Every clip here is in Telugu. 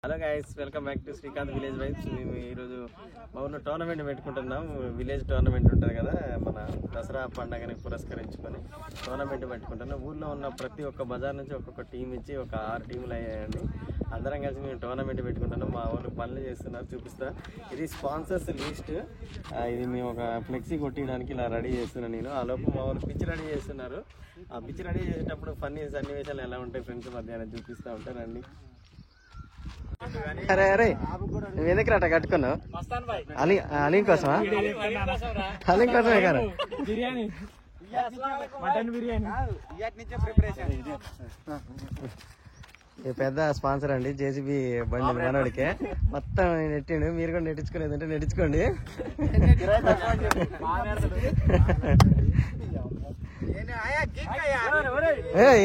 Hello guys, welcome back to Srikanth village vibes. మేము ఈరోజు మా ఊళ్ళో టోర్నమెంట్ పెట్టుకుంటున్నాం. విలేజ్ టోర్నమెంట్ ఉంటుంది కదా, మన దసరా పండుగని పురస్కరించుకొని టోర్నమెంట్ పెట్టుకుంటున్నాం. ఊళ్ళో ఉన్న ప్రతి ఒక్క బజార్ నుంచి ఒక్కొక్క టీం ఇచ్చి ఒక 6 టీములు అయ్యాయండి. అందరం కలిసి మేము టోర్నమెంట్ పెట్టుకుంటున్నాం. మా వాళ్ళు పనులు చేస్తున్నారు, చూపిస్తా. ఇది స్పాన్సర్స్ లిస్ట్. ఇది మేము ఒక ఫ్లెక్సీ కొట్టడానికి ఇలా రెడీ చేస్తున్నాను నేను. ఆ లోపు మా వాళ్ళు పిచ్ రెడీ చేస్తున్నారు. ఆ పిచ్ రెడీ చేసేటప్పుడు ఫన్నీ సన్నివేశాలు ఎలా ఉంటాయి ఫ్రెండ్స్ మధ్యాహ్నం చూపిస్తూ ఉంటానండి. అరే అరే, నువ్వు ఎందుకు రాట కట్టుకున్నావు? అలీం కోసమా? అలీం కోసమే కదా. పెద్ద స్పాన్సర్ అండి, జేసీబీ బండి మనోడికే మొత్తం నెట్టిండు. మీరు కూడా నెట్టించుకునేదంటే నెట్టించుకోండి.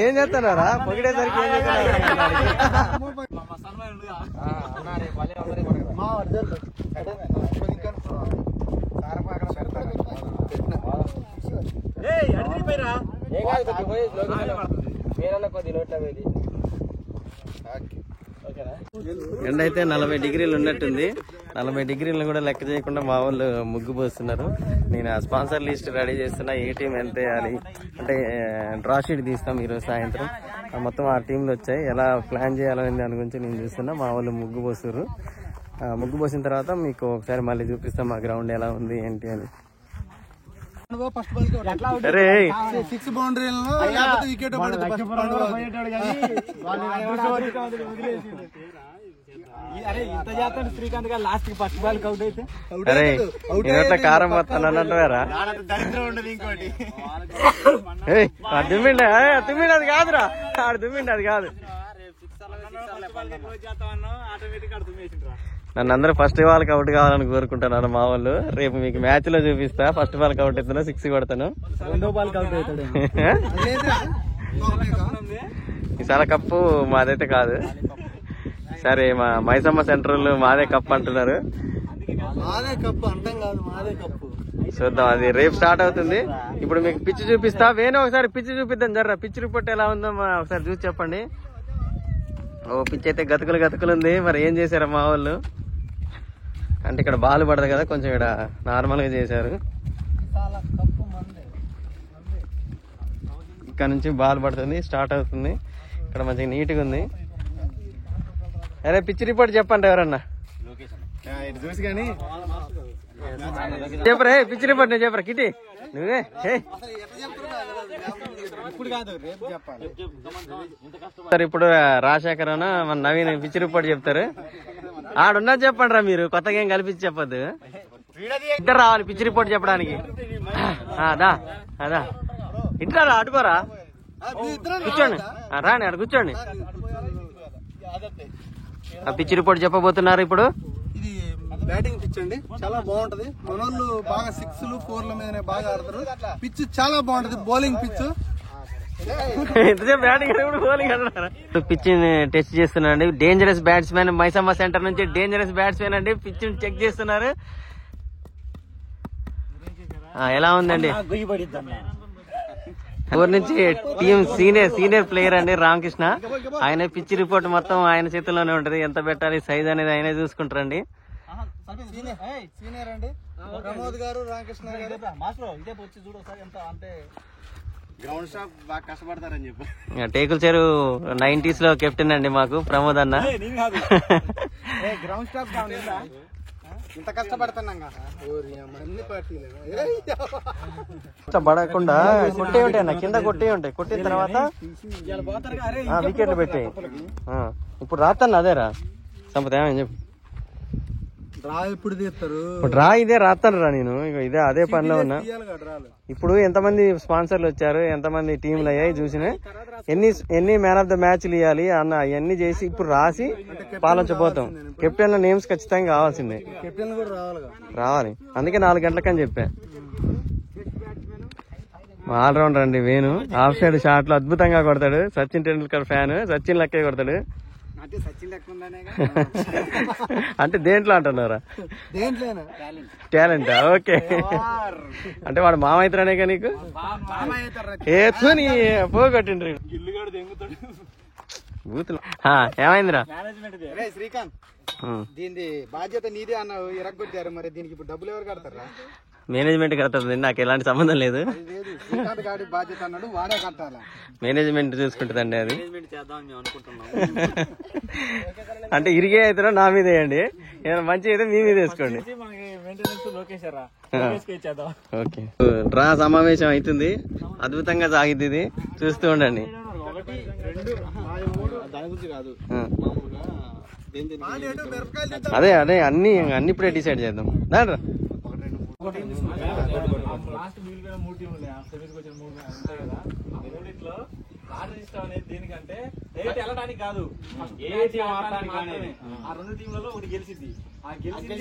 ఏం చేస్తున్నారా? పొగిడేసరికి ఏం ఎండ అయితే 40 డిగ్రీలు ఉన్నట్టుంది. 40 డిగ్రీలను కూడా లెక్క చేయకుండా మా వాళ్ళు ముగ్గు పోస్తున్నారు. నేను ఆ స్పాన్సర్ లిస్ట్ రెడీ చేస్తున్నా. ఏ టీం ఎంత వేయాలి అంటే డ్రా షీట్ తీస్తాం ఈరోజు సాయంత్రం. మొత్తం 6 టీంలు వచ్చాయి. ఎలా ప్లాన్ చేయాలనే దాని గురించి నేను చూస్తున్నా. మా వాళ్ళు ముగ్గు పోస్తారు. ముగ్గు పోసిన తర్వాత మీకు ఒకసారి మళ్ళీ చూపిస్తాం మా గ్రౌండ్ ఎలా ఉంది ఏంటి అని. అరే కారం మొత్తం అన్నట్టురా. దుమ్మిండి దుమ్మిండి, అది కాదురా, ఆడు దుమ్మిండి, అది కాదు. నన్ను అందరూ ఫస్ట్ బాల్కి అవుట్ కావాలని కోరుకుంటున్నాను మా వాళ్ళు. రేపు మీకు మ్యాచ్ లో చూపిస్తా. ఫస్ట్ బాల్కి అవుట్ అవుతున్నా, 6 కొడతాను. ఈసారి కప్పు మాదైతే కాదు. సరే, మా మైసమ్మ సెంటర్ మాదే కప్పు అంటున్నారు. చూద్దాం, అది రేపు స్టార్ట్ అవుతుంది. ఇప్పుడు మీకు పిచ్ చూపిస్తా. వేణు ఒకసారి పిచ్ చూపిద్దాం జర్రా. పిచ్ రిపోర్ట్ ఎలా ఉందో ఒకసారి చూసి చెప్పండి. ఓ పిచ్ అయితే గతుకులు ఉంది. మరి ఏం చేశారా మా వాళ్ళు అంటే, ఇక్కడ బాల్ పడదు కదా, కొంచెం ఇక్కడ నార్మల్ గా చేశారు. ఇక్కడ నుంచి బాల్ పడుతుంది, స్టార్ట్ అవుతుంది. ఇక్కడ మంచిగా నీట్గా ఉంది. అరే పిచ్ రిపోర్ట్ చెప్పండి ఎవరన్నా. చెప్పరా పిచ్ రిపోర్ట్? నేను చెప్పరా కిటి, నువ్వే సార్. ఇప్పుడు రాజశేఖర్ మన నవీన్ పిచ్ రిపోర్ట్ చెప్తారు. ఆడున్నది చెప్పండి రా, మీరు కొత్తగా ఏం కల్పించి చెప్పొద్దు. ఇద్దరు రావాలి పిచ్ రిపోర్ట్ చెప్పడానికి. అదా అదా ఇట్లా రా, అటుకోరా, కూర్చోండి, రాని అక్కడ కూర్చోండి. ఆ పిచ్ రిపోర్ట్ చెప్పబోతున్నారు ఇప్పుడు. ఇది బ్యాటింగ్ పిచ్ అండి, చాలా బాగుంటది. మనోళ్ళు బాగా 6లు 4ల మీదనే బాగా ఆడతారు. పిచ్ చాలా బాగుంటది, బౌలింగ్ పిచ్. పిచ్ టెస్ట్ చేస్తున్నారండి. డేంజరస్ బ్యాట్స్మెన్ మైసమ్మ సెంటర్ నుంచి డేంజరస్ బ్యాట్స్మెన్ అండి. పిచ్ చెక్ చేస్తున్నారు. ఎలా ఉందండి? ఊరు నుంచి టీం సీనియర్ ప్లేయర్ అండి రామకృష్ణ. ఆయన పిచ్ రిపోర్ట్ మొత్తం ఆయన చేతుల్లోనే ఉంటది. ఎంత పెట్టాలి సైజ్ అనేది ఆయనే చూసుకుంటారండి. సీనియర్ అండి ప్రమోద్ గారు, రామకృష్ణ గారు. గ్రౌండ్ స్టాఫ్ బాగా కష్టపడతారని చెప్పి. టేకుల చెరు 90s లో కెప్టెన్ అండి మాకు ప్రమోద్ అన్న. గ్రౌండ్ స్టాఫ్ ఇంత కష్టపడుతున్నాం పడకుండా కొట్టే ఉంటాయి అన్న, కింద కొట్టే ఉంటాయి. కొట్టిన తర్వాత వికెట్లు పెట్టాయి. ఇప్పుడు రాత్తన్న అదేరా సంపద ఏమని చెప్పు. ఇప్పుడు డ్రా ఇదే రాస్తాను రా నేను. ఇదే అదే పనిలో ఉన్నా. ఇప్పుడు ఎంతమంది స్పాన్సర్లు వచ్చారు, ఎంతమంది టీంలు అయ్యాయి చూసిన, ఎన్ని మ్యాన్ ఆఫ్ ద మ్యాచ్లు ఇవ్వాలి అన్న అవన్నీ చేసి ఇప్పుడు రాసి పాలించబోతాం. కెప్టెన్ నేమ్స్ ఖచ్చితంగా కావాల్సిందే, రావాలి. అందుకే 4 గంటలకని చెప్పా. ఆల్రౌండర్ అండి వేణు. ఆఫ్ సైడ్ షాట్లు అద్భుతంగా కొడతాడు. సచిన్ టెండూల్కర్ ఫ్యాన్, సచిన్ లెక్కే కొడతాడు. అంటే దేంట్లో అంటున్నారా? టాలెంట్. ఓకే, అంటే వాడు మామైతరానే కానీ నీకు పోగొట్టిండ్రు. బూతులు ఏమైందిరా? శ్రీకాంత్, దీని బాధ్యత నీదే అన్న ఎరగొట్టారు, మరి దీనికి ఇప్పుడు డబ్బులు ఎవరు కడతారా? మేనేజ్మెంట్ కడుతుంది, నాకు ఎలాంటి సంబంధం లేదు. శ్రీకాంత్ గారి బాధ్యత అన్నాడు, వాడే కట్టాలా. మేనేజ్మెంట్ చూసుకుంటుందండి అది. అంటే ఇరిగే అయితే నా మీద వేయండి, ఏమైనా మంచి అయితే మీ మీద వేసుకోండి. ఓకే, డ్రా సమావేశం అవుతుంది, అద్భుతంగా సాగిద్ది ఇది, చూస్తూ ఉండండి. అదే అదే అన్ని ఇప్పుడే డిసైడ్ చేద్దాం. దాంట్లో దేనికంటే వెళ్ళడానికి కాదు, ఏ టీం ఆడటానికి మాత్రమే. ఆ 2 టీంలలో ఒకటి గెలిచింది, ఆ గెలిచింది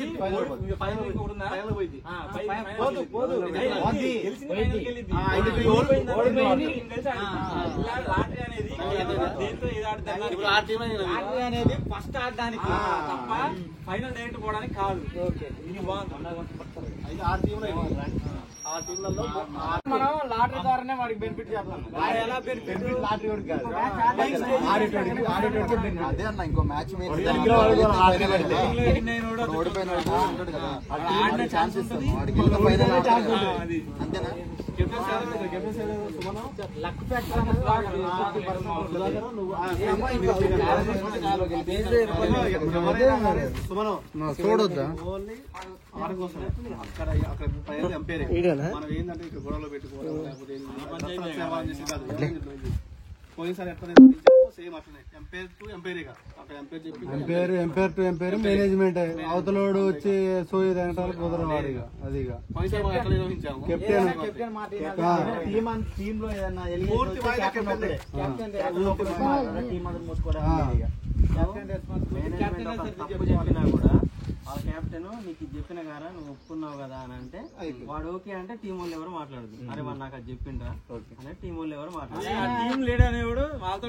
అనేది ఫస్ట్ ఆడడానికి తప్ప ఫైనల్ డైరెక్ట్ పోవడానికి కాదు. ఇది బాగుంది. మనం లాటరీ ద్వారానే వాడికి బెనిఫిట్ చేస్తాం. అదే అన్న ఇంకో మ్యాచ్ ఛాన్స్ ఇస్తాం, అంతేనా? చూడొద్దా మనం ఏంటంటే ఇక్కడ గొడవలో పెట్టుకోవడం, లేకపోతే పోయినసారి ఎట్లా సేమ్ అట్లనే ఎంపైర్ టు ఎంపైర్ మేనేజ్మెంట్. అవతలోడు వచ్చి సోయి తినటాలు కుదరవాడు. ఇక అది కెప్టెన్ కూడా ఆ కెప్టెన్ నీకు చెప్పిన కదా నువ్వు ఒప్పుకున్నావు కదా అని అంటే వాడు ఓకే అంటే టీం వాళ్ళు ఎవరు మాట్లాడదు. అరే వాడు నాకు అది చెప్పిండ్రా అంటే టీం వాళ్ళు ఎవరు మాట్లాడదు. టీం లీడర్ అనేవాడు వాళ్ళతో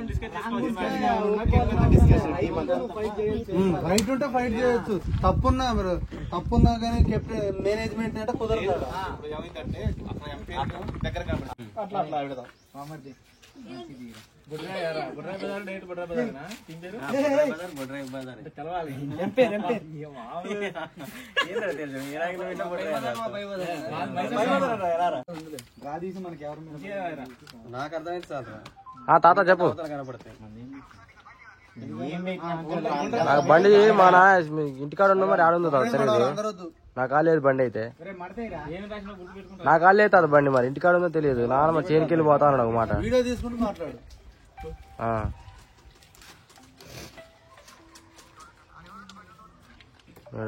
ఫైట్ ఉంటే ఫైట్ చేయొచ్చు, తప్పున్నా కానీ కెప్టెన్ మేనేజ్మెంట్ అంటే కుదరదు. అట్లా అట్లా పెడదాం. నాకు అర్థమైంది సార్. తాత చెప్పు. నాకు బండి మన ఇంటికాడ ఉన్నా మరి ఆడుందో తెలియదు. నాకు కాలేదు బండి అయితే, నాకు కాలేదు అది బండి మరి ఇంటికాడ ఉందో తెలియదు. నాన్న మరి చేనికి వెళ్ళి పోతా అన్నాడు ఒక మాట.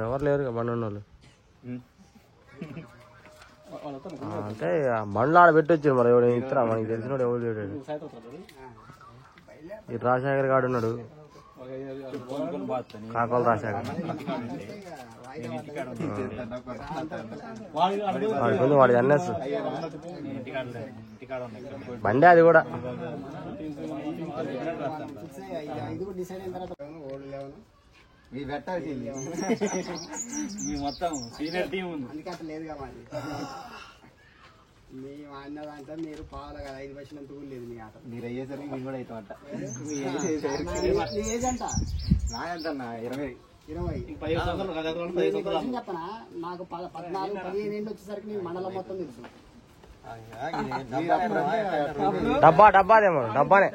ఎవరు లేరు బండి ఉన్న వాళ్ళు. అంటే బండ్లు ఆడ పెట్టి వచ్చారు మరి ఎవరు ఇస్తారా మనకి తెలిసినోడు ఎవరు లేడు. ఈ రాజశేఖర్ గాడు ఉన్నాడు, కాకోల రాజశేఖర్. వాడి ఎన్ఎస్ బండి అది కూడా. మొత్తం సీనియర్ టీం ఉంది, అందుకే అట్లా లేదు కదా. మేము అన్నదంటే మీరు పావాలి కదా, 5 వచ్చినంత కూడా లేదు మీ ఆట. మీరు అయ్యేసరికి మేము కూడా అవుతాం అంట. ఏజంట నాయంటన్నా 20 చెప్పనా నాకు 14-15 ఏళ్ళు వచ్చేసరికి నేను మండలం మొత్తం తెలుసు. డబ్బాదేమో డబ్బానే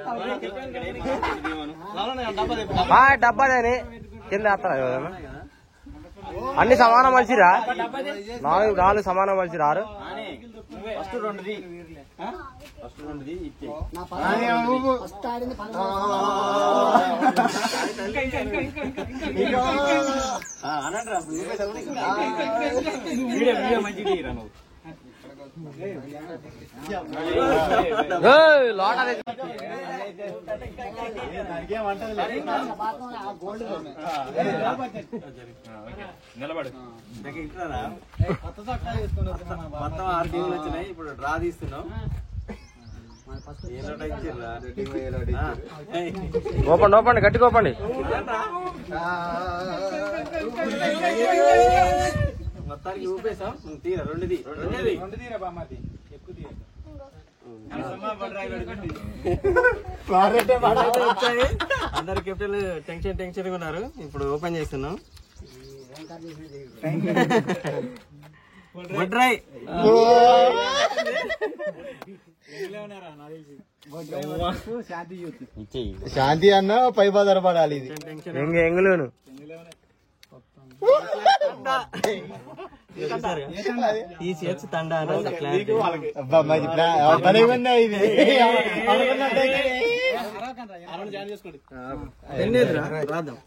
డబ్బాదేని కింద వేస్తారా అన్ని సమానం మలిసిరా? 4 సమానం మలిసిరా? నిలబడు. మొత్తం 6 టీంలు వచ్చినాయి, ఇప్పుడు డ్రా తీస్తున్నాం. ఓపండి గట్టిగా ఓపండి. మొత్తానికి ఊపేసాం. తీరా 2 తీరా బామ్మది ఎక్కువ తీర. అందరు కెప్టెన్లు టెన్షన్ ఉన్నారు. ఇప్పుడు ఓపెన్ చేస్తున్నాం. శాంతి అన్న పై బదర పడాలి. ఇది ఎంగులోను ఈ చేర్చి తండా ఇది రాద్దాం.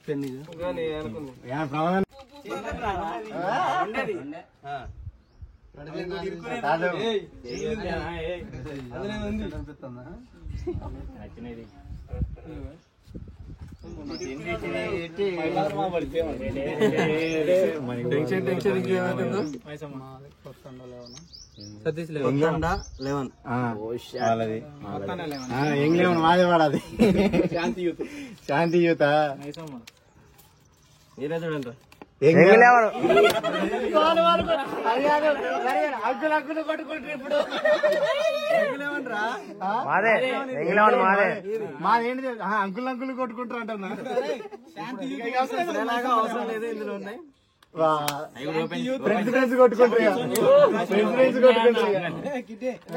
మాదే పడాలి. శాంతి యూత మీరే చూడండి. మాదేంటి అంకులు కొట్టుకుంటారు అంటున్నా. అవసరం లేదు, ఇందులో ఉన్నాయి. ఫ్రెండ్స్ కొట్టుకుంటారు.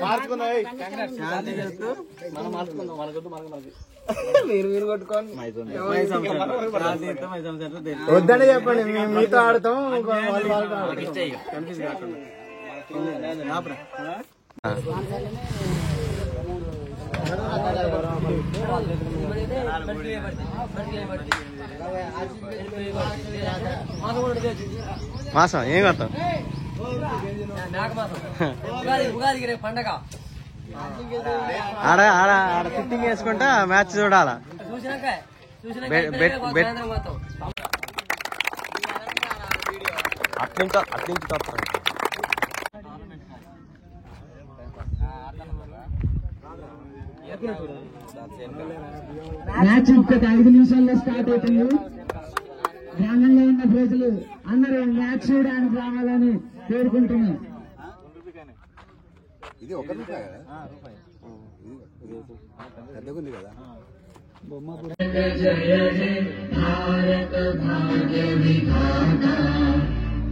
మార్చుకున్నాయి. మీరు కొట్టుకోండి. వద్దని చెప్పండి, మేము మీతో ఆడతాం. మాసం ఏం కొత్తాం పండగ ఆడ ఆడ ఆడ సిట్టింగ్ వేసుకుంటా మ్యాచ్ చూడాలా. అట్నుంచి తప్ప మ్యాచ్ ఇంకొక 5 నిమిషాల్లో స్టార్ట్ అవుతుంది. గ్రామంలో ఉన్న ప్రజలు అందరూ మ్యాచ్ చూడడానికి రావాలని కోరుకుంటున్నాం. ఇది ఒక రూపాయి పెద్దగుంది కదా. జయ హే భారత భాగ్య విధాత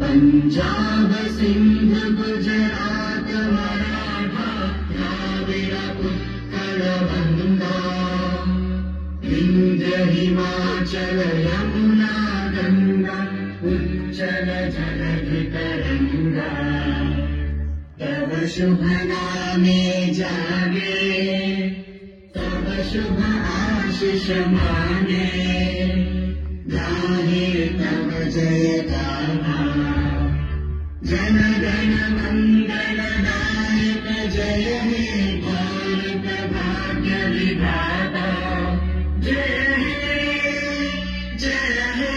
పంజాబ్ సింధ్ గుజరాత్ మరాఠా ద్రావిడ ఉత్కళ వంగా వింధ్య హిమాచల యమునా గంగా ఉజ్జల జలధి తరంగా तव शुभ नामे जागे तव शुभ आशीष माने गाहे तव जय गाथा जन गण मंगल नायक जय हे भारत भाग्य विधाता जय हे जय हे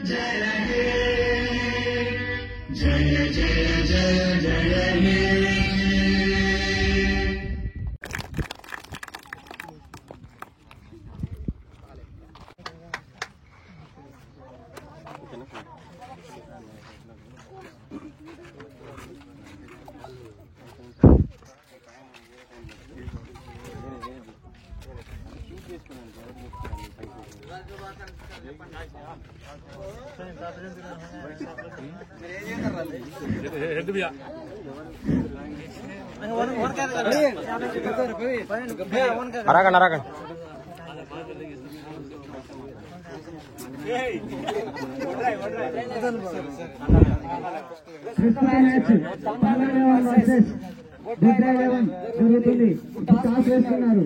जय हे जय जय जय जय हे అరాకండి అరాకండి. జరుగుతుంది. టాస్ వేస్తున్నారు.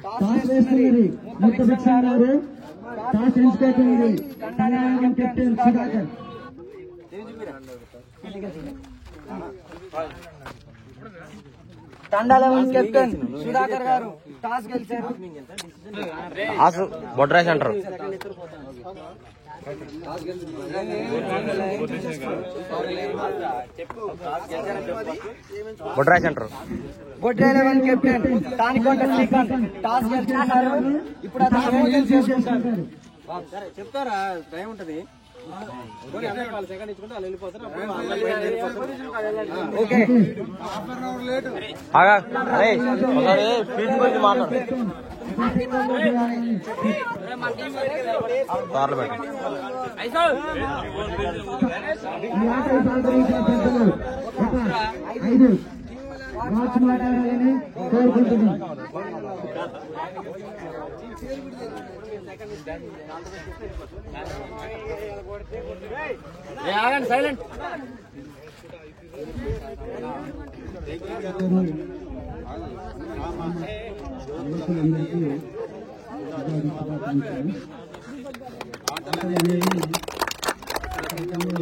టాస్ వేస్తున్నది ముత్తభిక్ష గారు. టాస్ ఎంచుకోతుంది కెప్టెన్ సుధాకర్. తండాల కెప్టెన్ సుధాకర్ గారు టాస్ గెలిచారు. బొడ్రాయిస్ అంటారు. బొడ్రాజ్ అంటారు. బొడ్రాయ్ కెప్టెన్ తానికొండ శ్రీకాంత్ టాస్ గెలుచుకున్నారు. ఇప్పుడు సరే చెప్తారా, టైం ఉంటది. సెకండ్ ఇచ్చుకుంటే వాళ్ళు వెళ్ళిపోతారు. ఓకే ఈ ఆటలు సహకరించిన పెద్దలు ఒక 5 మ్యాచ్ మాట్లాడాలని కోరుకుంటున్నాం. సైలెంట్.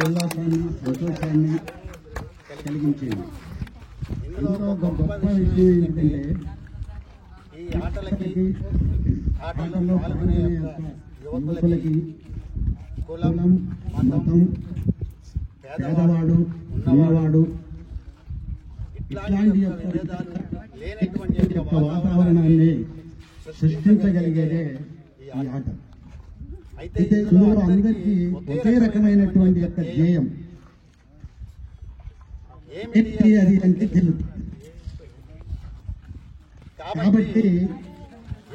ఉల్లాసాన్ని సంతోషాన్ని కలిగించేది. ఇందులో ఒక గొప్ప విషయం ఏంటంటే ఈ ఆటలకి ఆటల్లో పాల్గొనే యువకులకి కులం, మతం, పేదవాడు, ఉన్నవాడు ఇట్లాంటి యొక్క వాతావరణాన్ని సృష్టించగలిగేదే ఈ ఆట. అయితే ఇందులో అందరికీ ఒకే రకమైనటువంటి యొక్క ధ్యేయం ఏమిటి అది అంటే గెలుపు. కాబట్టి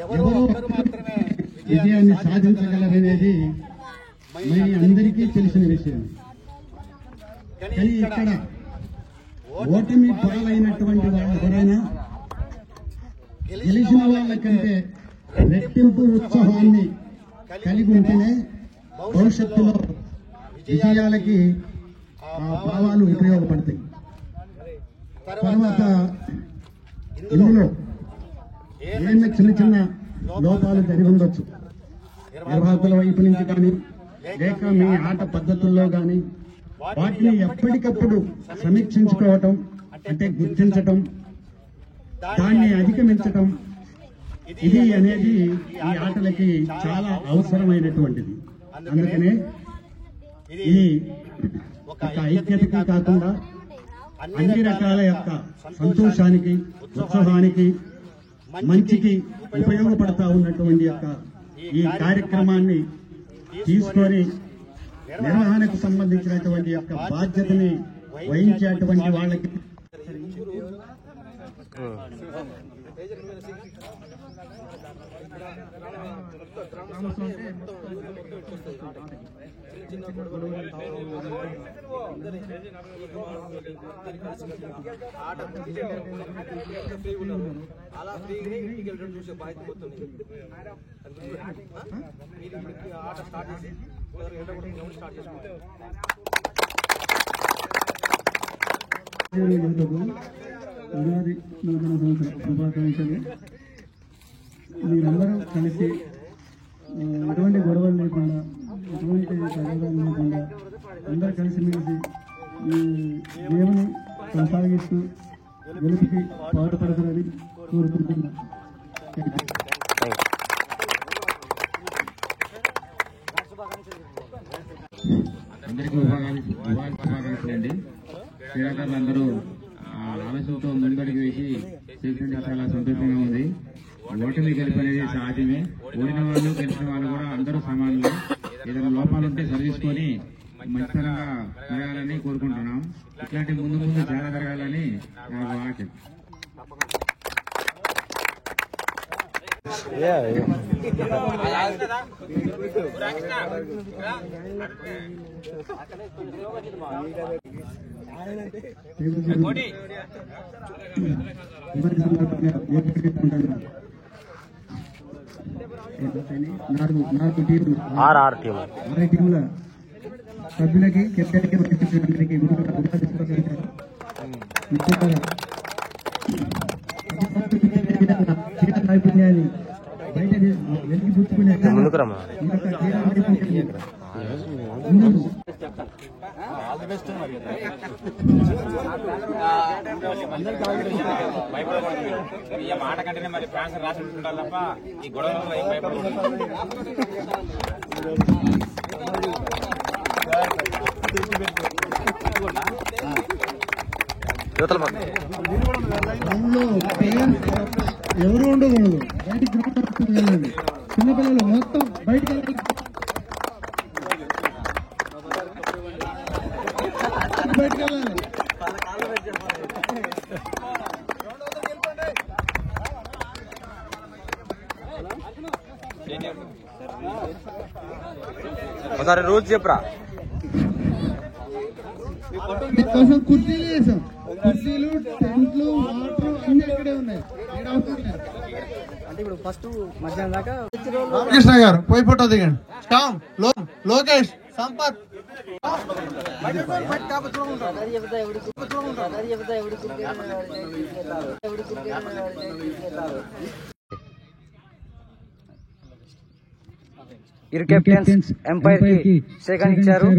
ఎవరో ఒకరు మాత్రమే విజయాన్ని సాధించగలరనేది మీ అందరికీ తెలిసిన విషయం. కానీ ఇక్కడ ఓటమి పాలైనటువంటి వాళ్ళు ఎవరైనా గెలిచిన వాళ్ళకంటే రెట్టింపు ఉత్సాహాన్ని కలిగి ఉంటేనే భవిష్యత్తులో విజయాలకి ఆ భావాలు ఉపయోగపడతాయి. తర్వాత ఇందులో ఏమైనా చిన్న చిన్న లోపాలు జరిగి ఉండొచ్చు, నిర్వాహకుల వైపు నుంచి కానీ లేక మీ ఆట పద్ధతుల్లో కానీ, వాటిని ఎప్పటికప్పుడు సమీక్షించుకోవటం అంటే గుర్తించటం, దాన్ని అధిగమించటం, ఇది అనేది ఈ ఆటలకి చాలా అవసరమైనటువంటిది. అందుకనే ఇది ఒక ఐక్యతకి కాకుండా అన్ని రకాల యొక్క సంతోషానికి, ఉత్సాహానికి, మంచికి ఉపయోగపడతా ఉన్నటువంటి యొక్క ఈ కార్యక్రమాన్ని తీసుకొని నిర్వహణకు సంబంధించినటువంటి యొక్క బాధ్యతని వహించేటువంటి వాళ్ళకి అలా ఫ్రీగా ఇంటికి వెళ్ళడం చూసే బాధ్యత పోతుంది. ఆట స్టార్ట్ చేసి స్టార్ట్ చేసుకుంటాం. ఉగాది నూతన సంవత్సర శుభాకాంక్షలు. మీరందరూ కలిసి ఎటువంటి గొడవలు లేకుండా, ఎటువంటి తగాదాలు లేకుండా అందరూ కలిసిమెలిసి ఈ గేమ్ని కొనసాగిస్తూ గెలుపుకి పాటుపడతారని కోరుకుంటున్నాను. అందరికీ ఉగాది శుభాకాంక్షలండి. క్రీడాకారులందరూ ఆలోచనతో ముందడుగు వేసి చేసినట్టు చాలా సంతోషంగా ఉంది. ఓటమి గెలుపు అనేది సహజమే. ఓడిన వాళ్ళు గెలిచిన వాళ్ళు కూడా అందరూ సమానులు. ఏదైనా లోపాలు ఉంటే సరిచేసుకొని మంచితనంగా జరగాలని కోరుకుంటున్నాం. ఇట్లాంటి ముందు ముందు చాలా జరగాలని నాకు ఆశ. నాలుగు టీముల సభ్యులకి, కెప్టెన్కి, వైస్ కెప్టెన్కి క్రీడా నైపుణ్యాన్ని బయట వెలికి పుచ్చుకునే మాట కంటేనే మరి ఫ్యాన్స్ రాసి ఉంటుంటారు తప్ప ఈ గొడవలు ఎవరు ఉండకూడదు, బయటికి గ్రౌండ్ వెళ్ళండి. చిన్నపిల్లలు మొత్తం బయటికి వెళ్ళండి. బయటికి వెళ్ళాలి. ఒకసారి రూల్స్ చెప్పరా. మీకోసం కుర్చీలు వేసాం. కుర్చీలు, టెంట్లు, వాటర్ అన్ని ఇక్కడే ఉన్నాయి. అంటే ఇప్పుడు ఫస్ట్ మధ్యాహ్నం దాకా రామకృష్ణ గారు పోయి ఫోటో దిగండి. శ్యామ్, లోకేష్, సంపత్. ఇరు కెప్టెన్స్ ఎంపైర్ కి సెకండ్ ఇచ్చారు.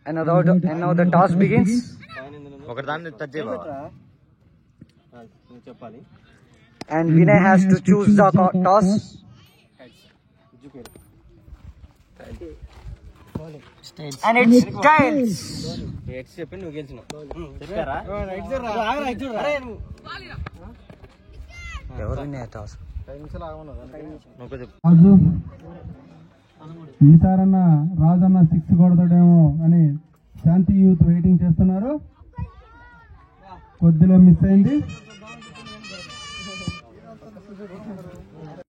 And now the toss begins. ఒకటి దాన్ని టచ్ చేయ చెప్పాలి. And Vinay has to choose the toss. And it's tails. X చెప్పి నువ్వు గెలిచినావు. చెప్పారా? ఎవరు విన్నయ్య టాస్? రాజు, ఈసారన్నా రాజన్న 6 కొడతాడేమో అని శాంతి యూత్ వెయిటింగ్ చేస్తున్నారు. కొద్దిలో మిస్ అయింది.